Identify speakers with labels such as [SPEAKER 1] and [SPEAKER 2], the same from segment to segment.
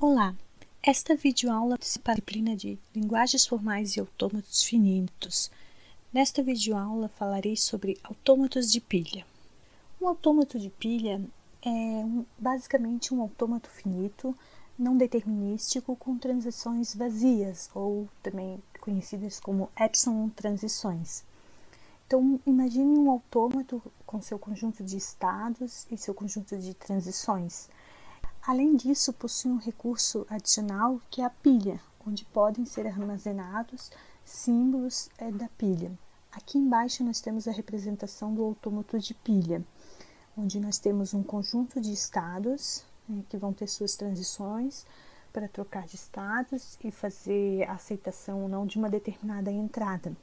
[SPEAKER 1] Olá, esta videoaula participa da disciplina de Linguagens Formais e Autômatos Finitos. Nesta videoaula falarei sobre autômatos de pilha. Um autômato de pilha é basicamente um autômato finito, não determinístico, com transições vazias, ou também conhecidas como epsilon transições. Então, imagine um autômato com seu conjunto de estados e seu conjunto de transições. Além disso, possui um recurso adicional que é a pilha, onde podem ser armazenados símbolos da pilha. Aqui embaixo nós temos a representação do autômato de pilha, onde nós temos um conjunto de estados, que vão ter suas transições para trocar de estados e fazer a aceitação ou não de uma determinada entrada.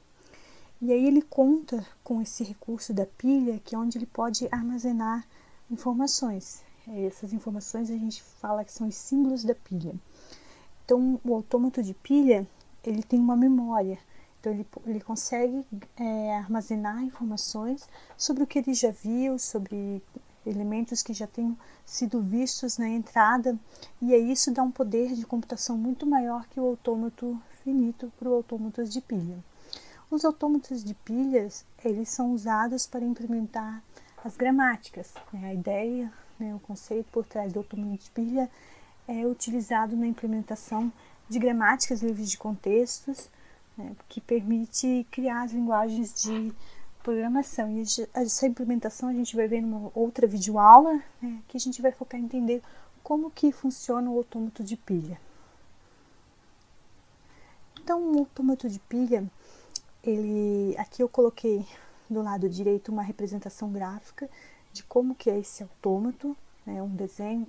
[SPEAKER 1] E aí ele conta com esse recurso da pilha, que é onde ele pode armazenar informações. Essas informações a gente fala que são os símbolos da pilha. Então, o autômato de pilha, ele tem uma memória. Então, ele consegue armazenar informações sobre o que ele já viu, sobre elementos que já tenham sido vistos na entrada. E aí isso dá um poder de computação muito maior que o autômato finito para o autômato de pilha. Os autômatos de pilhas, eles são usados para implementar as gramáticas. A ideia, o conceito por trás do autômato de pilha é utilizado na implementação de gramáticas livres de contextos, que permite criar as linguagens de programação. E essa implementação a gente vai ver numa outra videoaula, que a gente vai focar em entender como que funciona o autômato de pilha. Então, o autômato de pilha, aqui eu coloquei do lado direito uma representação gráfica de como que é esse autômato, um desenho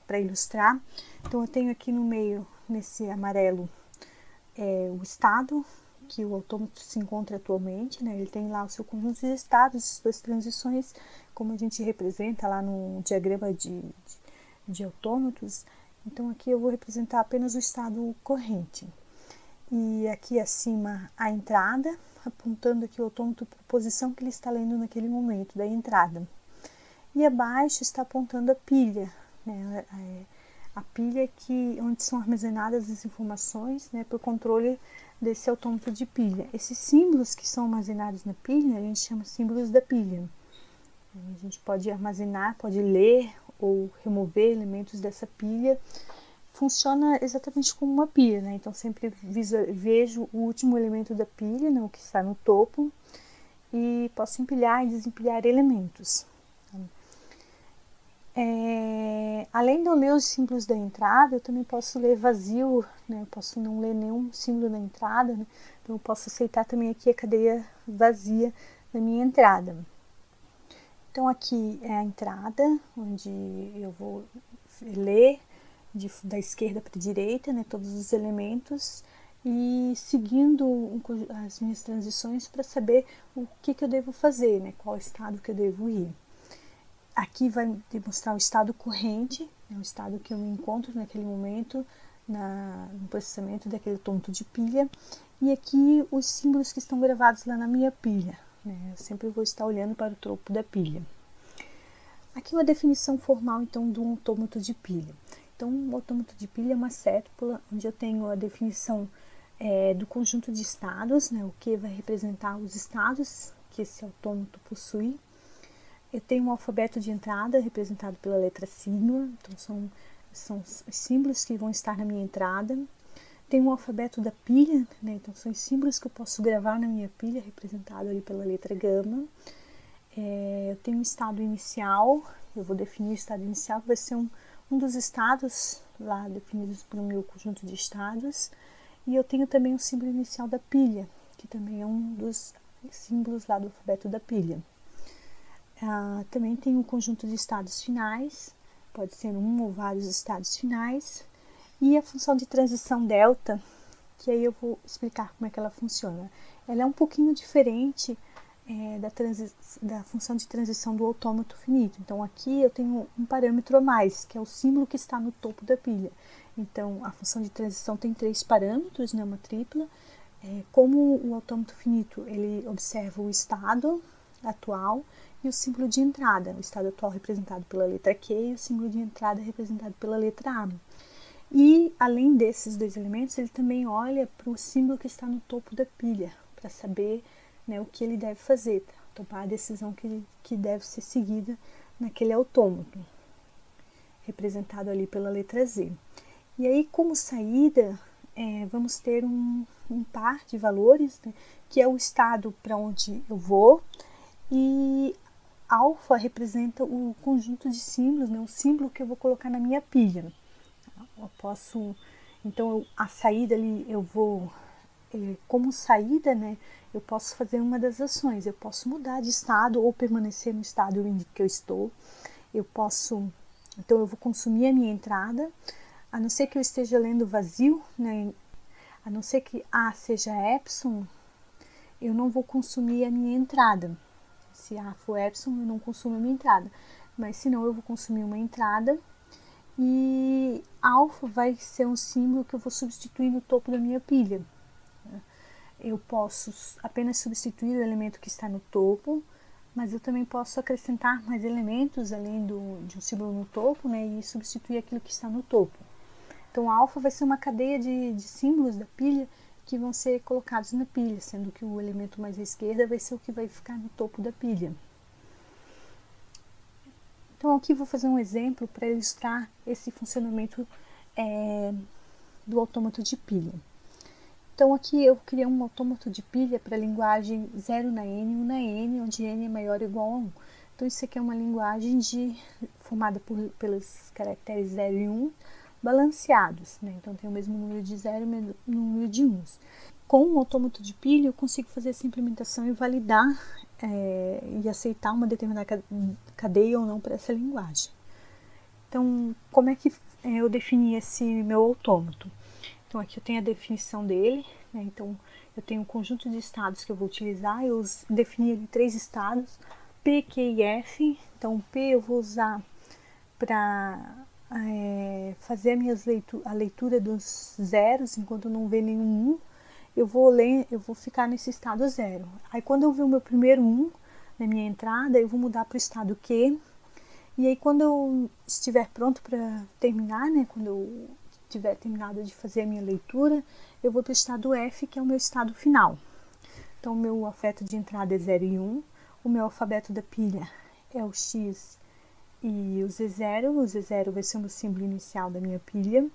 [SPEAKER 1] para ilustrar. Então eu tenho aqui no meio, nesse amarelo, o estado que o autômato se encontra atualmente, ele tem lá o seu conjunto de estados, suas transições, como a gente representa lá no diagrama de autômatos. Então aqui eu vou representar apenas o estado corrente. E aqui acima a entrada, apontando aqui o autômato para a posição que ele está lendo naquele momento da entrada. E abaixo está apontando a pilha, a pilha onde são armazenadas as informações, para o controle desse autômato de pilha. Esses símbolos que são armazenados na pilha, a gente chama símbolos da pilha. A gente pode armazenar, pode ler ou remover elementos dessa pilha. Funciona exatamente como uma pilha, então sempre vejo o último elemento da pilha, o que está no topo, e posso empilhar e desempilhar elementos. Além de eu ler os símbolos da entrada, eu também posso ler vazio, eu posso não ler nenhum símbolo na entrada, então eu posso aceitar também aqui a cadeia vazia da minha entrada. Então aqui é a entrada, onde eu vou ler da esquerda para a direita, todos os elementos, e seguindo as minhas transições para saber o que eu devo fazer, qual estado que eu devo ir. Aqui vai demonstrar o estado corrente, o estado que eu me encontro naquele momento, no processamento daquele autômato de pilha, e aqui os símbolos que estão gravados lá na minha pilha. Eu sempre vou estar olhando para o topo da pilha. Aqui uma definição formal, então, do autômato de pilha. Então, o autômato de pilha é uma cédula onde eu tenho a definição do conjunto de estados, o que vai representar os estados que esse autômato possui. Eu tenho um alfabeto de entrada representado pela letra sigma, então são os símbolos que vão estar na minha entrada. Tenho um alfabeto da pilha, então são os símbolos que eu posso gravar na minha pilha, representado ali pela letra gama. Eu tenho um estado inicial, eu vou definir o estado inicial, que vai ser um dos estados lá definidos pelo meu conjunto de estados. E eu tenho também o símbolo inicial da pilha, que também é um dos símbolos lá do alfabeto da pilha. Também tem um conjunto de estados finais, pode ser um ou vários estados finais, e a função de transição delta, que aí eu vou explicar como é que ela funciona. Ela é um pouquinho diferente da função de transição do autômato finito. Então aqui eu tenho um parâmetro a mais, que é o símbolo que está no topo da pilha. Então a função de transição tem 3 parâmetros, uma tripla. Como o autômato finito, ele observa o estado atual e o símbolo de entrada, o estado atual representado pela letra Q e o símbolo de entrada representado pela letra A. E, além desses dois elementos, ele também olha para o símbolo que está no topo da pilha, para saber, né, o que ele deve fazer, para tomar a decisão que deve ser seguida naquele autômato, representado ali pela letra Z. E aí, como saída, vamos ter um par de valores, né, que é o estado para onde eu vou, e alfa representa o conjunto de símbolos, né, o símbolo que eu vou colocar na minha pilha. Eu posso, então a saída ali eu vou, como saída, né, eu posso fazer uma das ações, eu posso mudar de estado ou permanecer no estado em que eu estou, eu posso, então eu vou consumir a minha entrada, a não ser que eu esteja lendo vazio, né, a não ser que A seja Epsilon, eu não vou consumir a minha entrada. Se A for Epsilon, eu não consumo a minha entrada, mas se não, eu vou consumir uma entrada. E alfa vai ser um símbolo que eu vou substituir no topo da minha pilha. Eu posso apenas substituir o elemento que está no topo, mas eu também posso acrescentar mais elementos além de um símbolo no topo, né, e substituir aquilo que está no topo. Então, alfa vai ser uma cadeia de símbolos da pilha que vão ser colocados na pilha, sendo que o elemento mais à esquerda vai ser o que vai ficar no topo da pilha. Então, aqui vou fazer um exemplo para ilustrar esse funcionamento do autômato de pilha. Então, aqui eu criei um autômato de pilha para a linguagem 0 na N, 1 na N, onde N é maior ou igual a 1. Então, isso aqui é uma linguagem formada pelos caracteres 0 e 1 balanceados, né? Então, tem o mesmo número de 0 e o mesmo número de 1. Com o autômato de pilha, eu consigo fazer essa implementação e validar e aceitar uma determinada cadeia ou não para essa linguagem. Então, como é que eu defini esse meu autômato? Então, aqui eu tenho a definição dele, né? Então, eu tenho um conjunto de estados que eu vou utilizar, eu defini ali 3 estados, P, Q e F. Então, P eu vou usar para fazer a leitura dos zeros, enquanto não vê nenhum 1. Eu vou ficar nesse estado 0. Aí, quando eu ver o meu primeiro 1 na minha entrada, eu vou mudar para o estado Q. E aí, quando eu estiver pronto para terminar, né, quando eu tiver terminado de fazer a minha leitura, eu vou para o estado F, que é o meu estado final. Então, o meu alfabeto de entrada é 0 e 1. O meu alfabeto da pilha é o X e o Z0. O Z0 vai ser o meu símbolo inicial da minha pilha.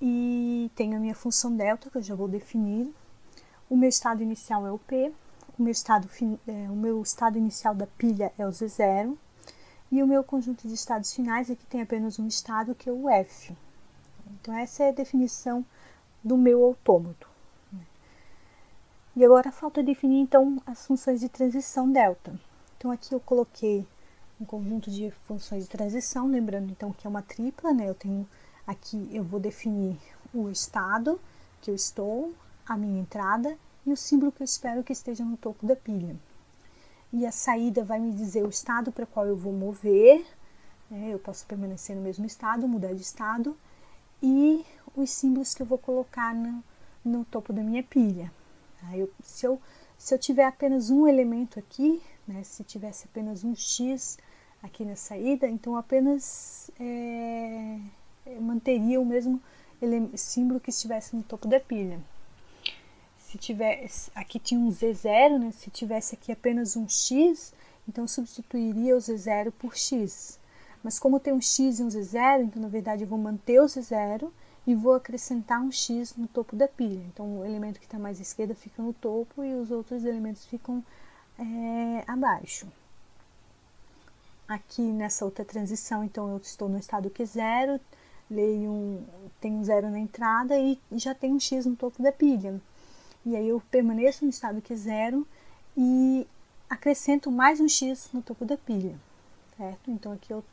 [SPEAKER 1] E tenho a minha função delta, que eu já vou definir. O meu estado inicial é o P. O meu estado inicial da pilha é o Z0. E o meu conjunto de estados finais aqui tem apenas um estado, que é o F. Então, essa é a definição do meu autômato. E agora falta definir, então, as funções de transição delta. Então, aqui eu coloquei um conjunto de funções de transição, lembrando, então, que é uma tripla, né? Aqui eu vou definir o estado que eu estou, a minha entrada e o símbolo que eu espero que esteja no topo da pilha. E a saída vai me dizer o estado para o qual eu vou mover, né? Eu posso permanecer no mesmo estado, mudar de estado, e os símbolos que eu vou colocar no topo da minha pilha. Aí se eu tiver apenas um elemento aqui, né, se tivesse apenas um X aqui na saída, então apenas manteria o mesmo símbolo que estivesse no topo da pilha. Se tivesse, aqui tinha um Z0, né, se tivesse aqui apenas um X, então substituiria o Z0 por X. Mas como tem um X e um Z0, então na verdade eu vou manter o Z0 e vou acrescentar um X no topo da pilha. Então o elemento que está mais à esquerda fica no topo e os outros elementos ficam abaixo. Aqui nessa outra transição, então eu estou no estado Q0, tem um 0 na entrada e já tem um X no topo da pilha. E aí eu permaneço no estado Q0 e acrescento mais um X no topo da pilha, certo? Então aqui eu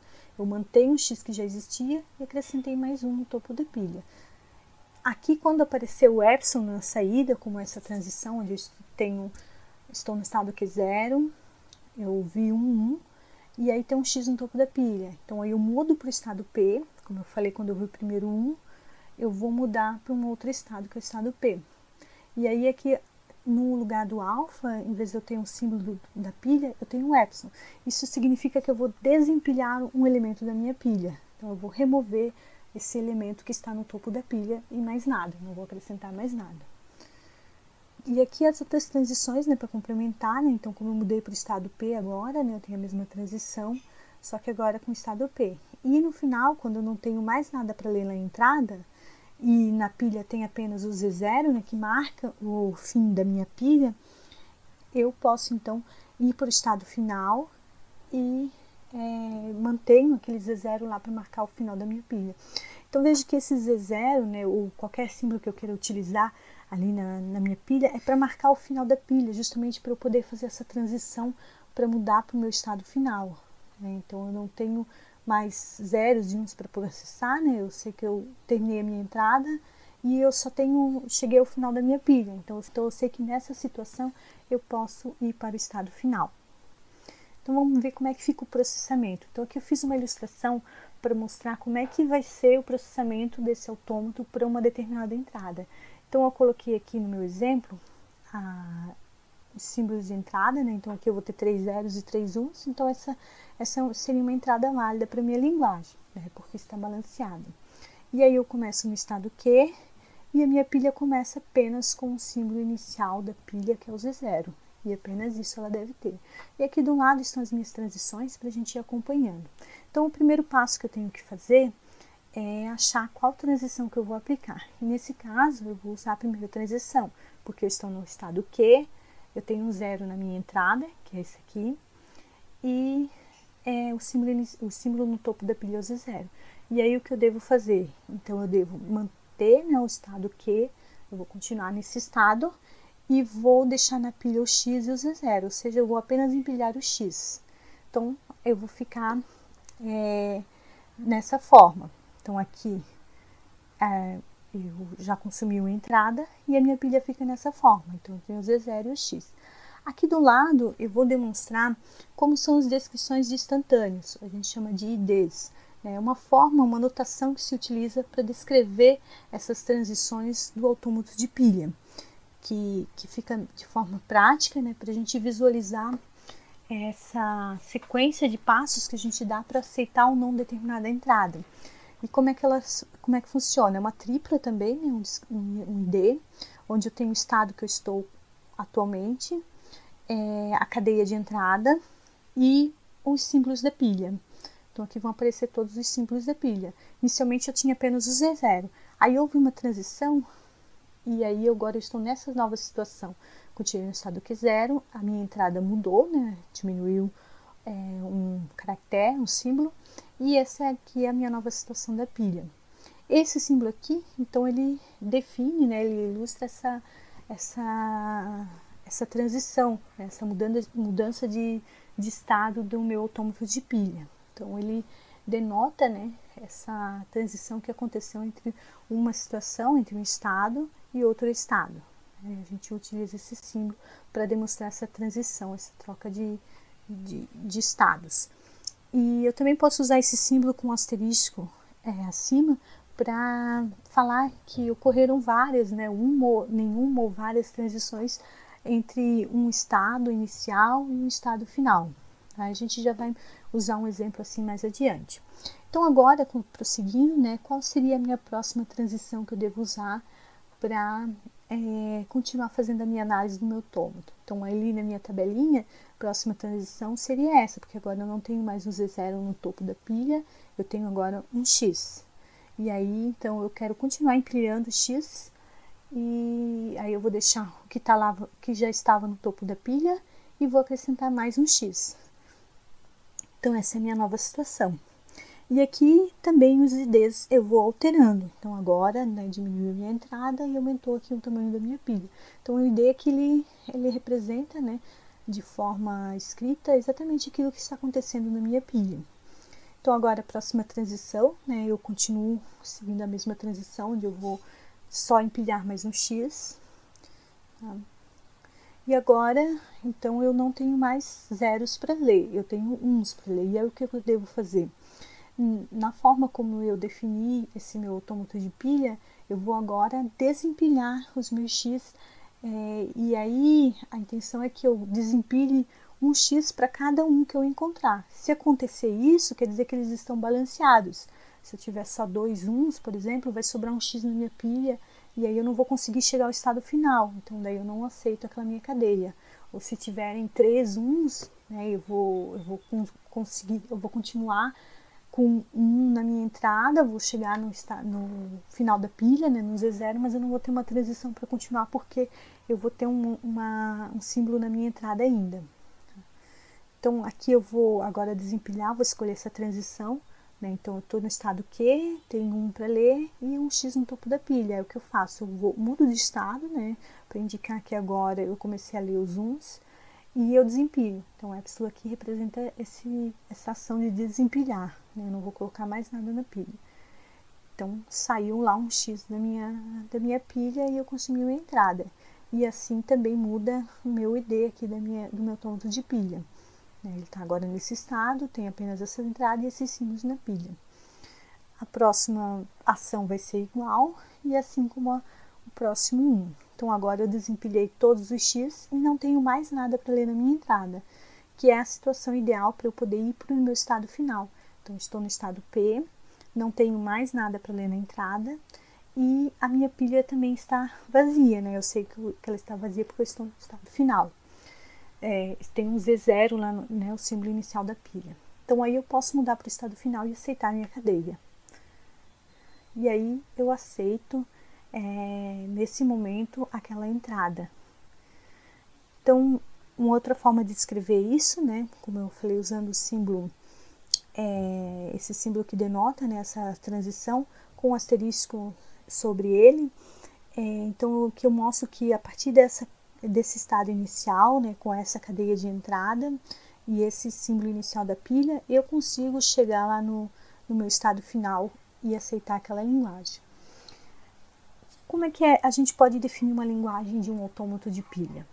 [SPEAKER 1] mantenho um X que já existia e acrescentei mais um no topo da pilha. Aqui, quando apareceu o Epsilon na saída, como essa transição, onde eu estou no estado Q0, eu vi um 1, e aí tem um X no topo da pilha. Então, aí eu mudo para o estado P, como eu falei quando eu vi o primeiro 1, eu vou mudar para um outro estado, que é o estado P. E aí, aqui, no lugar do alfa, em vez de eu ter um símbolo da pilha, eu tenho um epsilon. Isso significa que eu vou desempilhar um elemento da minha pilha. Então, eu vou remover esse elemento que está no topo da pilha e mais nada, não vou acrescentar mais nada. E aqui as outras transições, né, para complementar, né, então como eu mudei para o estado P agora, né, eu tenho a mesma transição, só que agora com o estado P. E no final, quando eu não tenho mais nada para ler na entrada, e na pilha tem apenas o Z0, né, que marca o fim da minha pilha, eu posso então ir para o estado final e mantenho aquele Z0 lá para marcar o final da minha pilha. Então veja que esse Z0, né, ou qualquer símbolo que eu queira utilizar ali na minha pilha, é para marcar o final da pilha, justamente para eu poder fazer essa transição para mudar para o meu estado final. Né? Então eu não tenho mais zeros e uns para processar, né? Eu sei que eu terminei a minha entrada e eu só cheguei ao final da minha pilha. Então eu sei que nessa situação eu posso ir para o estado final. Então vamos ver como é que fica o processamento. Então aqui eu fiz uma ilustração para mostrar como é que vai ser o processamento desse autômato para uma determinada entrada. Então eu coloquei aqui no meu exemplo os símbolos de entrada, né? Então aqui eu vou ter 3 zeros e 3 uns, então essa seria uma entrada válida para a minha linguagem, né? Porque está balanceada. E aí eu começo no estado Q e a minha pilha começa apenas com o símbolo inicial da pilha, que é o Z0. E apenas isso ela deve ter. E aqui do lado estão as minhas transições para a gente ir acompanhando. Então o primeiro passo que eu tenho que fazer é achar qual transição que eu vou aplicar. E nesse caso eu vou usar a primeira transição, porque eu estou no estado Q, eu tenho um 0 na minha entrada, que é esse aqui, e o símbolo no topo da pilha é o Z0. E aí o que eu devo fazer? Então eu devo manter, né, o estado Q, eu vou continuar nesse estado, e vou deixar na pilha o X e o Z0, ou seja, eu vou apenas empilhar o X. Então, eu vou ficar nessa forma. Então, aqui eu já consumi uma entrada e a minha pilha fica nessa forma. Então, eu tenho o Z0 e o X. Aqui do lado, eu vou demonstrar como são as descrições de instantâneos. A gente chama de IDs. É uma forma, uma notação que se utiliza para descrever essas transições do autômato de pilha. Que fica de forma prática, né, para a gente visualizar essa sequência de passos que a gente dá para aceitar ou não determinada entrada. E como é que funciona? É uma tripla também, né, um ID, onde eu tenho o estado que eu estou atualmente, a cadeia de entrada e os símbolos da pilha. Então aqui vão aparecer todos os símbolos da pilha. Inicialmente eu tinha apenas o Z0. Aí houve uma transição. E aí agora eu estou nessa nova situação. Continuei no estado Q0, a minha entrada mudou, né? Diminuiu um caractere, um símbolo. E essa aqui é a minha nova situação da pilha. Esse símbolo aqui, então ele define, né? Ele ilustra essa transição, essa mudança de estado do meu autômato de pilha. Então ele denota, né, essa transição que aconteceu entre uma situação, entre um estado e outro estado. A gente utiliza esse símbolo para demonstrar essa transição, essa troca de estados. E eu também posso usar esse símbolo com um asterisco acima para falar que ocorreram várias, né, nenhuma ou várias transições entre um estado inicial e um estado final. A gente já vai usar um exemplo assim mais adiante. Então agora, prosseguindo, né, qual seria a minha próxima transição que eu devo usar para continuar fazendo a minha análise do meu autômato? Então ali na minha tabelinha, a próxima transição seria essa, porque agora eu não tenho mais um Z0 no topo da pilha, eu tenho agora um X. E aí, então eu quero continuar empilhando o X, e aí eu vou deixar o que tá lá, que já estava no topo da pilha, e vou acrescentar mais um X. Então essa é a minha nova situação. E aqui também os IDs eu vou alterando. Então agora, né, diminuiu a minha entrada e aumentou aqui o tamanho da minha pilha. Então o ID aqui ele representa, né, de forma escrita exatamente aquilo que está acontecendo na minha pilha. Então agora a próxima transição, né, eu continuo seguindo a mesma transição, onde eu vou só empilhar mais um X. Tá? E agora, então eu não tenho mais zeros para ler, eu tenho uns para ler. E aí o que eu devo fazer? Na forma como eu defini esse meu autômato de pilha, eu vou agora desempilhar os meus X, e aí a intenção é que eu desempilhe um X para cada um que eu encontrar. Se acontecer isso, quer dizer que eles estão balanceados. Se eu tiver só 2 uns, por exemplo, vai sobrar um X na minha pilha e aí eu não vou conseguir chegar ao estado final. Então daí eu não aceito aquela minha cadeia. Ou se tiverem 3 uns, né, eu vou continuar com 1 na minha entrada, vou chegar no final da pilha, né, no Z0, mas eu não vou ter uma transição para continuar porque eu vou ter um símbolo na minha entrada ainda. Então aqui eu vou agora desempilhar, vou escolher essa transição, né, então eu estou no estado Q, tenho 1 para ler e um X no topo da pilha. Aí o que eu faço? Eu mudo de estado, né, para indicar que agora eu comecei a ler os uns, e eu desempilho. Então, epsilon aqui representa essa ação de desempilhar, né? Eu não vou colocar mais nada na pilha. Então, saiu lá um X da minha pilha e eu consumi uma entrada. E assim também muda o meu ID aqui do meu autômato de pilha. Ele está agora nesse estado, tem apenas essa entrada e esses símbolos na pilha. A próxima ação vai ser igual, e assim como o próximo 1. Então agora eu desempilhei todos os X e não tenho mais nada para ler na minha entrada, que é a situação ideal para eu poder ir para o meu estado final. Então estou no estado P, não tenho mais nada para ler na entrada e a minha pilha também está vazia, né? Eu sei que ela está vazia porque eu estou no estado final. Tem um Z0 lá, né, o símbolo inicial da pilha. Então aí eu posso mudar para o estado final e aceitar a minha cadeia. E aí eu aceito nesse momento aquela entrada. Então, uma outra forma de escrever isso, né, como eu falei, usando o símbolo, esse símbolo que denota, né, essa transição com um asterisco sobre ele. Então, o que eu mostro que a partir desse estado inicial, né, com essa cadeia de entrada e esse símbolo inicial da pilha, eu consigo chegar lá no meu estado final e aceitar aquela linguagem. Como é que a gente pode definir uma linguagem de um autômato de pilha?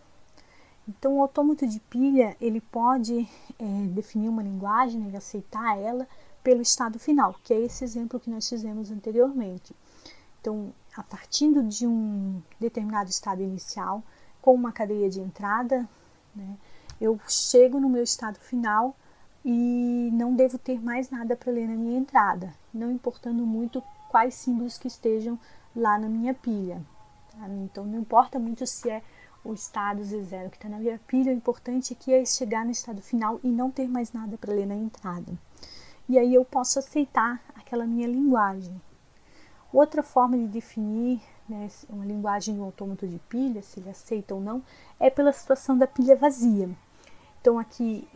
[SPEAKER 1] Então, o autômato de pilha, ele pode definir uma linguagem, né, e aceitar ela pelo estado final, que é esse exemplo que nós fizemos anteriormente. Então, a partir de um determinado estado inicial, com uma cadeia de entrada, né, eu chego no meu estado final e não devo ter mais nada para ler na minha entrada, não importando muito quais símbolos que estejam lá na minha pilha. Tá? Então, não importa muito se é o estado Z0 que está na minha pilha, o importante aqui é chegar no estado final e não ter mais nada para ler na entrada. E aí eu posso aceitar aquela minha linguagem. Outra forma de definir, né, uma linguagem do autômato de pilha, se ele aceita ou não, é pela situação da pilha vazia. Então aqui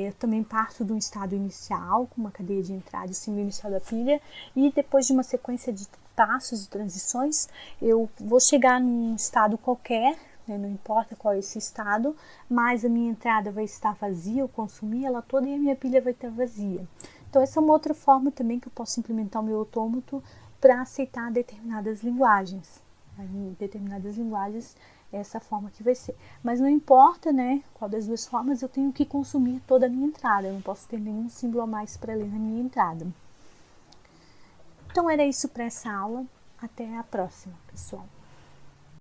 [SPEAKER 1] eu também parto de um estado inicial, com uma cadeia de entrada, o símbolo inicial da pilha, e depois de uma sequência de passos e transições, eu vou chegar num estado qualquer, né, não importa qual é esse estado, mas a minha entrada vai estar vazia, eu consumi ela toda e a minha pilha vai estar vazia. Então essa é uma outra forma também que eu posso implementar o meu autômato para aceitar determinadas linguagens. Em determinadas linguagens, essa forma que vai ser. Mas não importa, né, qual das duas formas, eu tenho que consumir toda a minha entrada. Eu não posso ter nenhum símbolo a mais para ler na minha entrada. Então era isso para essa aula. Até a próxima, pessoal.